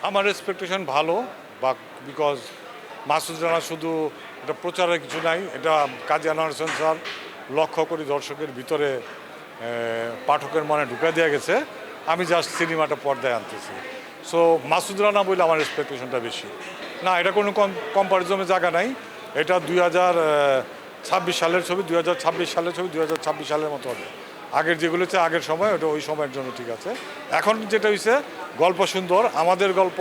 আমার এক্সপেকটেশন ভালো, বা বিকজ মাসুদ রানা শুধু এটা প্রচারের কিছু নাই, এটা কাজী আনোয়ার হোসেন স্যার লক্ষ্য করে দর্শকের ভিতরে পাঠকের মনে ঢুকে দেওয়া গেছে। আমি জাস্ট সিনেমাটা পর্দায় আনতেছি। সো মাসুদ রানা বলে আমার এক্সপেকটেশনটা বেশি। না, এটা কোনো কম্পারিজনের জায়গা নাই। এটা 2026 সালের ছবি, 2026 সালের ছবি 2026 সালের মতো হবে। আগের যেগুলো হচ্ছে আগের সময়, ওটা ওই সময়ের জন্য ঠিক আছে। এখন যেটা হয়েছে, গল্প সুন্দর, আমাদের গল্প,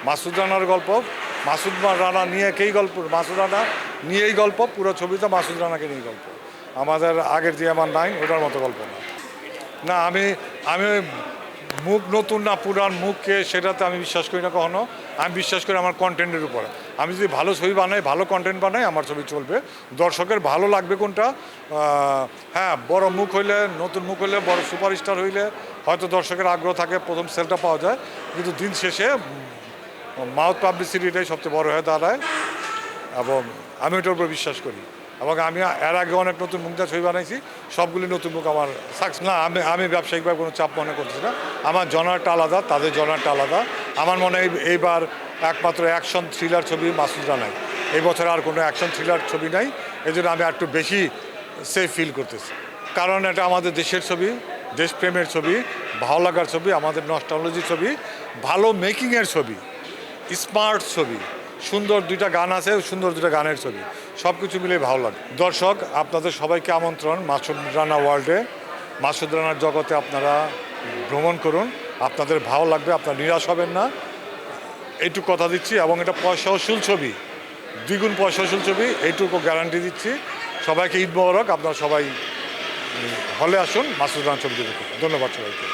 মাসুদ রানার গল্প, মাসুদ রানা নিয়ে কেই গল্প, মাসুদ রানা নিয়েই গল্প, পুরো ছবিতে মাসুদ রানাকে নিয়ে গল্প। আমাদের আগের যে আমার নাইন ওটার মতো গল্প না। না, আমি আমি মুখ নতুন না পুরান মুখকে সেটাতে আমি বিশ্বাস করি না কখনো। আমি বিশ্বাস করি আমার কন্টেন্টের উপরে। আমি যদি ভালো ছবি বানাই, ভালো কন্টেন্ট বানাই, আমার ছবি চলবে। দর্শকের ভালো লাগবে কোনটা, হ্যাঁ, বড় মুখ হইলে, নতুন মুখ হইলে, বড় সুপারস্টার হইলে হয়তো দর্শকের আগ্রহ থাকে, প্রথম সেলটা পাওয়া যায়। কিন্তু দিন শেষে মাউথ পাবলিসিটিটাই সবচেয়ে বড় হয়ে দাঁড়ায়, এবং আমি ওটার উপর বিশ্বাস করি। এবং আমি এর আগে অনেক নতুন মুখ দিয়ে ছবি বানাইছি, সবগুলি নতুন মুখ আমার সাকসেস না। আমি ব্যবসায়িকভাবে কোনো চাপ মনে করছি না। আমার জনারটা আলাদা, তাদের জনারটা আলাদা। আমার মনে হয় এইবার একমাত্র অ্যাকশন থ্রিলার ছবি মাসুদ রানাই। এই বছর আর কোনো অ্যাকশন থ্রিলার ছবি নাই, এই জন্য আমি একটু বেশি সেফ ফিল করতেছি। কারণ এটা আমাদের দেশের ছবি, দেশপ্রেমের ছবি, ভালো লাগার ছবি, আমাদের নস্টালজির ছবি, ভালো মেকিংয়ের ছবি, স্মার্ট ছবি, সুন্দর দুইটা গান আছে, সুন্দর দুইটা গানের ছবি, সব কিছু মিলে ভালো লাগে। দর্শক, আপনাদের সবাইকে আমন্ত্রণ মাসুদ রানা ওয়ার্ল্ডে, মাসুদ রানার জগতে আপনারা ভ্রমণ করুন। আপনাদের ভালো লাগবে, আপনারা নিরাশ হবেন না, এইটুকু কথা দিচ্ছি। এবং এটা পয়সা উসুল ছবি, দ্বিগুণ পয়সা উসুল ছবি, এইটুকু গ্যারান্টি দিচ্ছি। সবাইকে ঈদ মোবারক। আপনারা সবাই হলে আসুন, মাসুদ রানার ছবি দেখুন। ধন্যবাদ সবাইকে।